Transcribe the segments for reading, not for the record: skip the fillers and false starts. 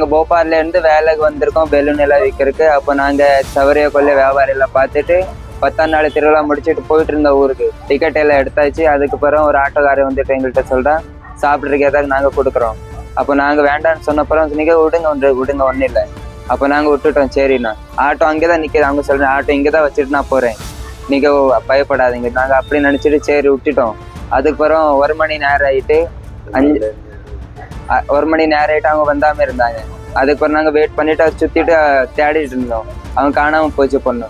நாங்கள் போபால்லேருந்து வேலைக்கு வந்திருக்கோம் பெலூன் எல்லாம் விற்கிறதுக்கு. அப்போ நாங்கள் சவரிய கொள்ளை வியாபாரம் எல்லாம் பார்த்துட்டு 10ஆம் நாள் திருவிழா முடிச்சுட்டு போயிட்டு இருந்த ஊருக்கு டிக்கெட் எல்லாம் எடுத்தாச்சு. அதுக்கப்புறம் ஒரு ஆட்டோக்காரர் வந்துட்டு எங்கள்கிட்ட சொல்கிறேன் சாப்பிட்றதுக்கு ஏதாவது நாங்கள் கொடுக்குறோம். அப்போ நாங்கள் வேண்டான்னு சொன்னப்புறம் நீங்கள் விடுங்க ஒன்றும் இல்லை. அப்போ நாங்கள் விட்டுட்டோம். சரிண்ணா ஆட்டோ அங்கே தான் நிற்கிது. அவங்க சொல்கிறேன் ஆட்டோ இங்கே தான் வச்சுட்டு நான் போகிறேன், நீங்கள் பயப்படாதீங்க. நாங்கள் அப்படி நினச்சிட்டு சரி விட்டுட்டோம். அதுக்கப்புறம் 1 மணி நேரம் ஆகிட்டு 1 மணி நேரம் ஆகிட்டு அவங்க வந்தாமல் இருந்தாங்க. அதுக்கப்புறம் நாங்கள் வெயிட் பண்ணிவிட்டு அதை சுற்றிட்டு தேடிட்டு இருந்தோம். அவங்க காணாமல் போச்சு பொண்ணு.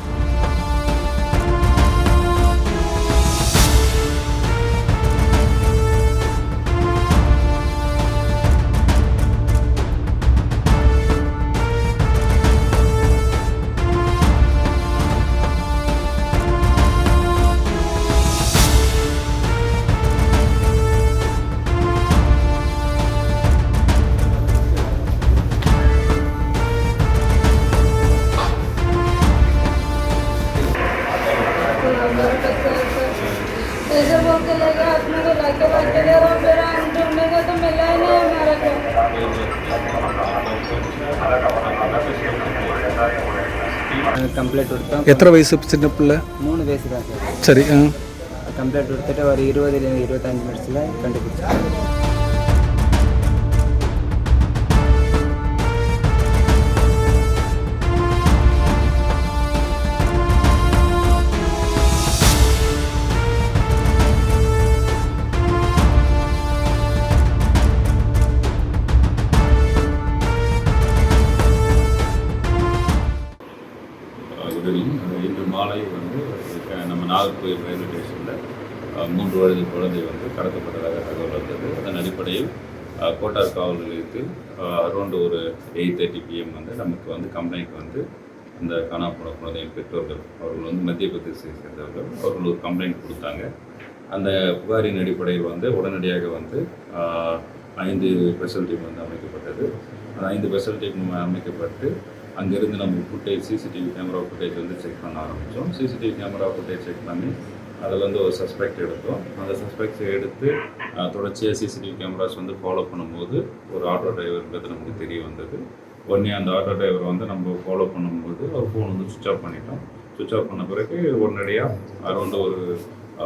ऐसे वो के लगा अपने को लाके बात कर रहा हूँ, फिर हम ढूंढने का तो मिला ही नहीं हमारा को। கம்ப்ளைண்ட் கொடுத்தோம். எத்தனை வயசு சின்ன பிள்ளை? 3 வயசு தான் சார். சரி. கம்ப்ளைண்ட் கொடுத்துட்டு ஒரு 20-25 நிமிஷத்தில் கண்டுபிடிச்சோம். இன்று மாலை வந்து நம்ம நாகர்கோவில் ரயில்வே ஸ்டேஷனில் 3 வயது குழந்தை வந்து கடத்தப்பட்டதாக தகவல் வந்தது. அதன் அடிப்படையில் கோட்டார் காவல் நிலையத்தில் அரௌண்ட் ஒரு 8:30 PM வந்து நமக்கு வந்து கம்ப்ளைண்ட் வந்து அந்த காணாம குழந்தையின் பெற்றோர்கள் அவர்கள் வந்து மத்திய பிரதேசத்தை சேர்ந்தவர்கள் அவர்கள் ஒரு கம்ப்ளைண்ட் கொடுத்தாங்க. அந்த புகாரின் அடிப்படையில் வந்து உடனடியாக வந்து 5 ஸ்பெஷல் டீம் வந்து அமைக்கப்பட்டது. அந்த 5 ஸ்பெஷல் டீம் அமைக்கப்பட்டு அங்கேருந்து நம்ம சிசிடிவி கேமரா ஃபுட்டேஜ் வந்து செக் பண்ண ஆரம்பித்தோம். சிசிடிவி கேமரா ஃபுட்டேஜ் செக் பண்ணி அதில் வந்து ஒரு சஸ்பெக்ட் எடுத்தோம். அந்த சஸ்பெக்ட்ஸை எடுத்து தொடர்ச்சியாக சிசிடிவி கேமராஸ் வந்து ஃபாலோ பண்ணும்போது ஒரு ஆட்டோ டிரைவர்ன்றது நமக்கு தெரிய வந்தது. உடனே அந்த ஆட்டோ டிரைவர் வந்து நம்ம ஃபாலோ பண்ணும்போது அவர் ஃபோன் வந்து சுவிட்ச் ஆஃப் பண்ணிட்டோம். சுவிட்ச் ஆஃப் பண்ண பிறகு உடனடியாக அரௌண்ட் ஒரு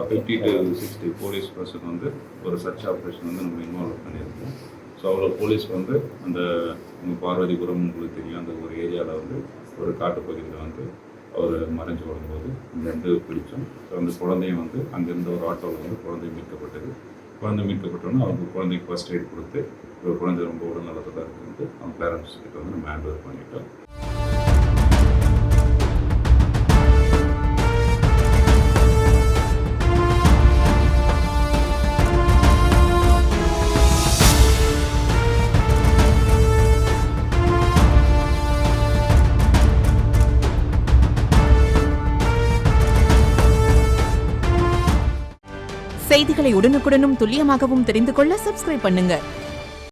50 to 60 போலீஸ் பர்சன் வந்து ஒரு சர்ச் ஆப்ரேஷன் வந்து நம்ம இன்வால்வ் பண்ணியிருக்கோம். ஸோ அவ்வளோ போலீஸ் வந்து அந்த பார்வதிபுரம் உங்களுக்கு தெரியும் அந்த ஒரு ஏரியாவில் வந்து ஒரு காட்டுப்பகுதியில் வந்து அவர் மறைஞ்சு வரும்போது இங்கேருந்து பிடிச்சோம். ஸோ அந்த குழந்தையும் வந்து அங்கேருந்து ஒரு ஆட்டோவில் வந்து குழந்தை மீட்கப்பட்டது. குழந்தை மீட்கப்பட்டோன்னா அவங்க குழந்தைக்கு ஃபர்ஸ்ட் எய்ட் கொடுத்து ஒரு குழந்தை ரொம்ப உடல் நலத்தில் இருந்து அவங்க பேரண்ட்ஸ் கிட்ட வந்து நம்ம ஹேண்ட் ஓவர் பண்ணிட்டோம். செய்திகளை உடனுக்குடனும் துல்லியமாகவும் தெரிந்து கொள்ள சப்ஸ்கிரைப் பண்ணுங்க.